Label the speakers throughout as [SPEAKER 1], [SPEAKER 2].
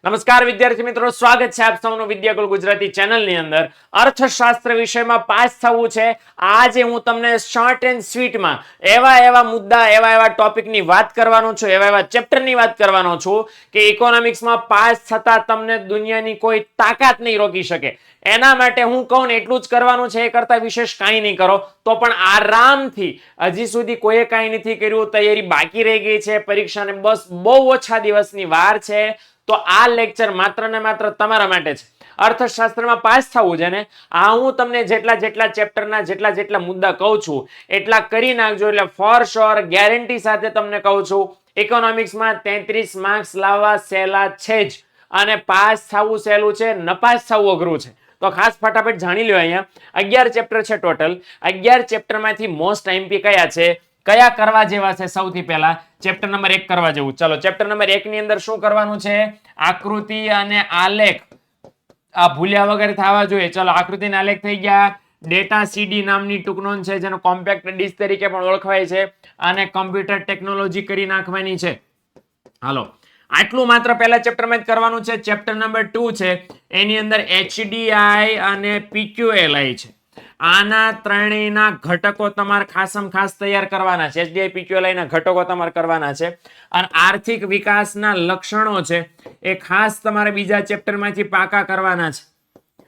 [SPEAKER 1] નમસ્કાર વિદ્યાર્થી મિત્રો, સ્વાગત છે આપ સૌનું વિદ્યાકુલ ગુજરાતી ચેનલની અંદર. અર્થશાસ્ત્ર વિષયમાં પાસ થવું છે. આજે હું તમને શોર્ટ એન્ડ સ્વીટમાં એવા મુદ્દા, એવા ટોપિકની વાત કરવાનો છું, એવા ચેપ્ટરની વાત કરવાનો છું કે ઇકોનોમિક્સમાં પાસ થતા તમને દુનિયાની કોઈ તાકાત નહીં રોકી શકે. એના માટે હું કહું ને એટલું જ કરવાનું છે, એ કરતા વિશેષ કાંઈ નહીં કરો તો પણ આરામથી. હજી સુધી કોઈએ કાંઈ નથી કર્યું, તૈયારી બાકી રહી ગઈ છે, પરીક્ષાને બસ બહુ ઓછા દિવસની વાર છે, તો આ લેક્ચર માત્ર ને માત્ર તમારા માટે છે. અર્થશાસ્ત્રમાં પાસ થવું છે ને, આ હું તમને જેટલા ચેપ્ટરના જેટલા મુદ્દા કહું છું એટલા કરી નાખજો, એટલે ફોર શ્યોર ગેરંટી સાથે તમને કહું છું ઇકોનોમિક્સમાં 33 માર્ક્સ લાવવા સહેલા છે જ, અને પાસ થવું સહેલું છે, નપાસ થવું અઘરું છે. તો ખાસ ફટાફટ જાણી લો. અહીંયા 11 ચેપ્ટર છે ટોટલ. 11 ચેપ્ટરમાંથી મોસ્ટ આઈએમપી કયા છે, કયા કરવા જેવા છે? સૌથી પહેલા ચેપ્ટર નંબર 1 કરવા જેવું. ચાલો ચેપ્ટર નંબર 1 ની અંદર શું કરવાનું છે? આકૃતિ અને આલેખ. આ ભૂલ્યા વગર થવા જોઈએ. ચાલો આકૃતિ અને આલેખ થઈ ગયા. ડેટા સીડી નામની ટૂંક નોંધ છે, જેનો કોમ્પેક્ટ ડિસ્ક તરીકે પણ ઓળખાય છે, અને કમ્પ્યુટર ટેકનોલોજી કરી નાખવાની છે. હાલો, આટલું માત્ર પહેલા ચેપ્ટરમાં જ કરવાનું છે. ચેપ્ટર નંબર 2 છે, એની અંદર એચડીઆઈ અને પીક્યુએલઆઈ છે. આના ત્રણેયના ઘટકો તમારે ખાસમ ખાસ તૈયાર કરવાના છે. એચડીઆઈ પીક્યુએલઆઈ ના ઘટકો તમારે કરવાના છે, અને આર્થિક વિકાસના લક્ષણો છે એ ખાસ તમારે બીજા ચેપ્ટરમાંથી પાકા કરવાના છે.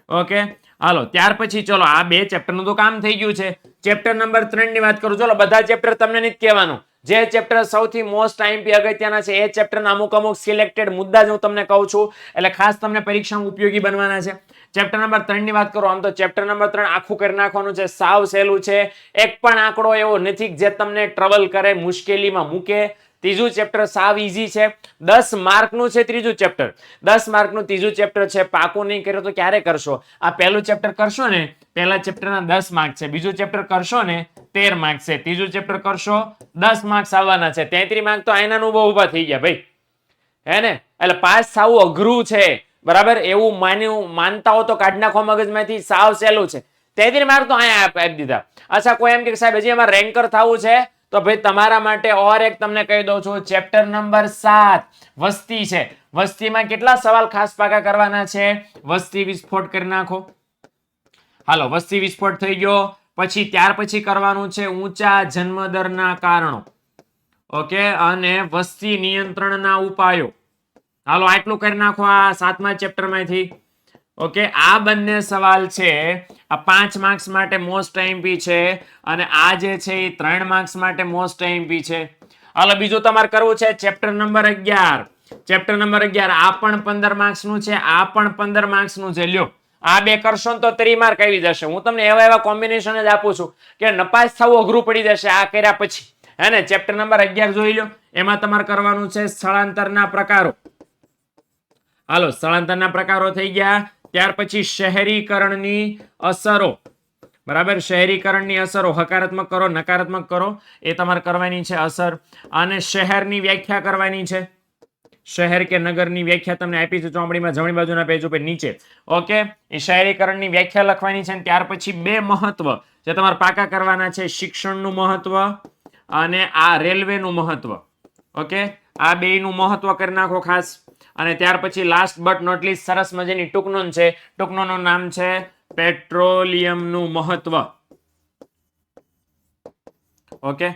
[SPEAKER 1] ઓકે, હાલો ત્યાર પછી ચલો આ બે ચેપ્ટરનું તો કામ થઈ ગયું છે. ચેપ્ટર નંબર 3 ની વાત કરું. ચલો બધા ચેપ્ટર તમને નથી કહેવાનું, જે ચેપ્ટર સૌથી મોસ્ટ આઈએમપી અગત્યના છે એ ચેપ્ટરના અમુક સિલેક્ટેડ મુદ્દા જ હું તમને કહું છું, એટલે ખાસ તમને પરીક્ષામાં ઉપયોગી બનવાના છે. ચેપ્ટર નંબર 3 ની વાત કરો. આમ તો ચેપ્ટર નંબર 3 આખું કરી નાખવાનું છે, સાવ સહેલું છે. એક પણ આંકડો એવો નથી જે તમને ટ્રબલ કરે, મુશ્કેલીમાં મૂકે. ત્રીજું ચેપ્ટર સાવ ઈઝી છે. 10 માર્કનું છે ત્રીજું ચેપ્ટર. 10 માર્કનું ત્રીજું ચેપ્ટર છે. પાકું નહીં કર્યો તો ક્યારે કરશો? આ પહેલું ચેપ્ટર કરશો ને, પહેલા ચેપ્ટરના 10 માર્ક છે. બીજું ચેપ્ટર કરશો ને 13 માર્ક છે. ત્રીજું ચેપ્ટર કરશો 10 માર્ક્સ આવવાના છે. 33 માર્ક તો આયના નું બહુ ઊભા થઈ ગયા ભાઈ, હે ને? એટલે પાસ થવું અઘરું છે, બરાબર? એવું માનતા હો તો કાઢી નાખો મગજમાંથી, સાવ સહેલું છે. 33 માર્ક તો અહીંયા આપી દીધા. અચ્છા, કોઈ એમ કે સાહેબ હજી એમાં રેન્કર થવું છે, તો ભાઈ તમારા માટે ઓર એક તમને કહી દઉં છું. ચેપ્ટર નંબર 7 વસ્તી છે. વસ્તીમાં કેટલા સવાલ ખાસ પાકા કરવાના છે? વસ્તી વિસ્ફોટ કરી નાખો. હાલો, વસ્તી વિસ્ફોટ થઈ ગયો. પછી ત્યાર પછી કરવાનું છે ઊંચા જન્મદરના કારણો. ઓકે, અને વસ્તી નિયંત્રણના ઉપાયો. હાલો આટલું કરી નાખો આ 7મા ચેપ્ટરમાંથી. ઓકે, આ બંને સવાલ છે, આ 5 માર્ક્સ માટે મોસ્ટ આઈએમપી છે, અને આ જે છે એ 3 માર્ક્સ માટે મોસ્ટ આઈએમપી છે. હાલો બીજું તમારે કરવું છે ચેપ્ટર નંબર 11. ચેપ્ટર નંબર 11 આ પણ 15 માર્ક્સ નું છે, આ પણ 15 માર્ક્સ નું છે. લ્યો, આ બે કરશો ને તો 30 માર્ક આવી જશે. હું તમને એવા કોમ્બિનેશન જ આપું છું કે નપાસ થવું અઘરું પડી જશે આ કર્યા પછી, હે ને? ચેપ્ટર નંબર 11 જોઈ લો. એમાં તમારે કરવાનું છે સ્થળાંતરના પ્રકારો. હાલો, સ્થળાંતરના પ્રકારો થઈ ગયા. ત્યાર પછી શહેરીકરણની અસરો, બરાબર? શહેરીકરણની અસરો હકારાત્મક કરો, નકારાત્મક કરો, એ તમારે કરવાની છે અસર. અને શહેરની વ્યાખ્યા કરવાની છે. શહેર કે નગરની વ્યાખ્યા તમને આપી છે ચોપડીમાં જમણી બાજુના પેજ ઉપર નીચે. ઓકે, એ શહેરીકરણની વ્યાખ્યા લખવાની છે. ત્યાર પછી બે મહત્વ જે તમારે પાકા કરવાના છે, શિક્ષણનું મહત્વ અને આ રેલવેનું મહત્વ. ઓકે, આ બેયનું મહત્વ કરી નાખો ખાસ. અને ત્યાર પછી લાસ્ટ બટ નોટ લીસ્ટ સરસ મજાની ટૂંકનોંધ છે. ટૂંકનોંધનું નામ છે પેટ્રોલિયમનું મહત્વ. ઓકે,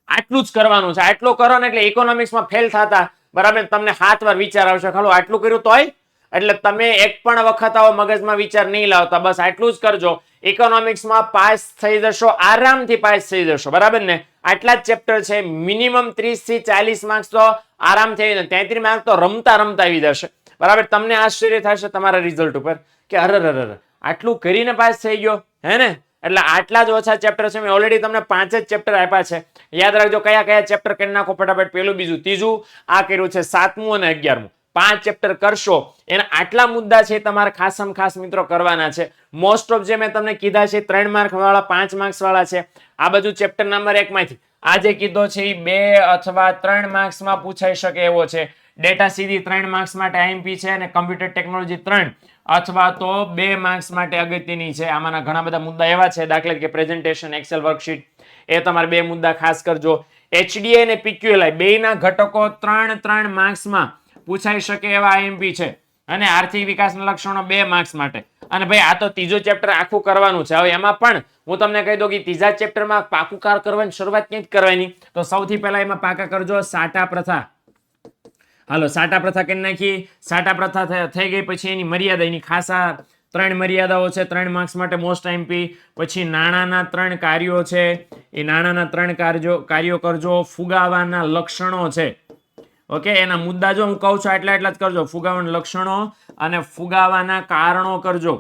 [SPEAKER 1] આટલું જ કરવાનું છે. આટલું કરો ને એટલે ઇકોનોમિક્સમાં ફેલ થતા, બરાબર, તમને 7 વાર વિચાર આવશે. ખાલો આટલું કર્યું તોય, એટલે તમે એક પણ વખત આવો મગજમાં વિચાર નહીં લાવતા. બસ આટલું જ કરજો, ઇકોનોમિક્સમાં પાસ થઈ જશો, આરામથી પાસ થઈ જશો, બરાબર ને? આટલા જ ચેપ્ટર છે. મિનિમમ 30 થી 40 માર્ક્સ તો આરામથી આવી જાય. 33 માર્ક તો રમતા આવી જશે, બરાબર? તમને આશ્ચર્ય થશે તમારા રિઝલ્ટ ઉપર કે અરે આટલું કરીને પાસ થઈ ગયો, હે ને? એટલે આટલા જ ઓછા ચેપ્ટર છે. મેં ઓલરેડી તમને 5 જ ચેપ્ટર આપ્યા છે. યાદ રાખજો કયા ચેપ્ટર કરી નાખો ફટાફટ. પહેલું, બીજું, ત્રીજું. આ કર્યું છે 7મું અને 11મું. 5 ચેપ્ટર કરશો. એના આટલા મુદ્દા છે તમારે ખાસમ ખાસ મિત્રો કરવાના છે. મોસ્ટ ઓફ જે મેં તમને કીધા છે 3 માર્ક વાળા, 5 માર્ક્સ વાળા છે. આ બધું ચેપ્ટર નંબર 1 માંથી આ જે કીધો છે એ 2 અથવા 3 માર્ક્સમાં પૂછાઈ શકે એવો છે. ડેટા સીધી 3 માર્ક્સ માટે આઈએમપી છે, અને કમ્પ્યુટર ટેકનોલોજી 3 અથવા તો 2 માર્ક્સ માટે અગત્યની છે. આમાંના ઘણા બધા મુદ્દા એવા છે, દાખલા તરીકે પ્રેઝન્ટેશન, એક્સેલ વર્કશીટ, એ તમારે 2 મુદ્દા ખાસ કરજો. એચડીઆઈ અને પીક્યુએલઆઈ બેયના ઘટકો 3 માર્ક્સમાં પૂછાઈ શકે એવા આઈએમપી છે. અને આર્થિક વિકાસના લક્ષણો 2 માર્ક્સ માટે. અને ભાઈ આ તો ત્રીજો ચેપ્ટર આખું કરવાનું છે. હવે એમાં પણ હું તમને કહી દઉં કે ત્રીજા ચેપ્ટરમાં પાકું કાર કરવાની શરૂઆત ક્યાંથી કરવાની? તો સૌથી પહેલા એમાં પાકા કરજો સાટા પ્રથા. હાલો સાટા પ્રથા કરી નાખી. સાટા પ્રથા થઈ ગઈ પછી એની મર્યાદા, એની ખાસા 3 મર્યાદાઓ છે 3 માર્ક્સ માટે મોસ્ટ આઈએમપી. પછી નાણાંના 3 કાર્યો છે, એ નાણાંના 3 કાર્યો કરજો. ફુગાવાના લક્ષણો છે, ઓકે, એના મુદ્દા જો હું કહું છું એટલા જ કરજો. ફુગાવાના લક્ષણો અને ફુગાવાના કારણો કરજો,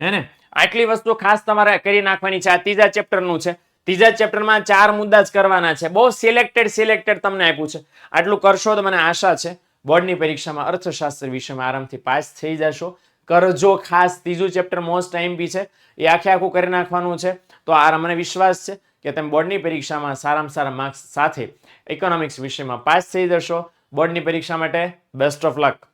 [SPEAKER 1] હે ને? આટલી વસ્તુ ખાસ તમારે કરી નાખવાની છે. આ ત્રીજા ચેપ્ટરનું છે. ત્રીજા ચેપ્ટરમાં 4 મુદ્દા જ કરવાના છે. બહુ સિલેક્ટેડ તમને આપ્યું છે. આટલું કરશો તો મને આશા છે બોર્ડની પરીક્ષામાં અર્થશાસ્ત્ર વિષયમાં આરામથી પાસ થઈ જશો. કરજો ખાસ. ત્રીજું ચેપ્ટર મોસ્ટ આઈએમપી છે, એ આખું કરી નાખવાનું છે. તો આ મને વિશ્વાસ છે કે તમે બોર્ડની પરીક્ષામાં સારામાં સારા માર્ક્સ સાથે ઇકોનોમિક્સ વિષયમાં પાસ થઈ જશો. બોર્ડની પરીક્ષા માટે બેસ્ટ ઓફ લક.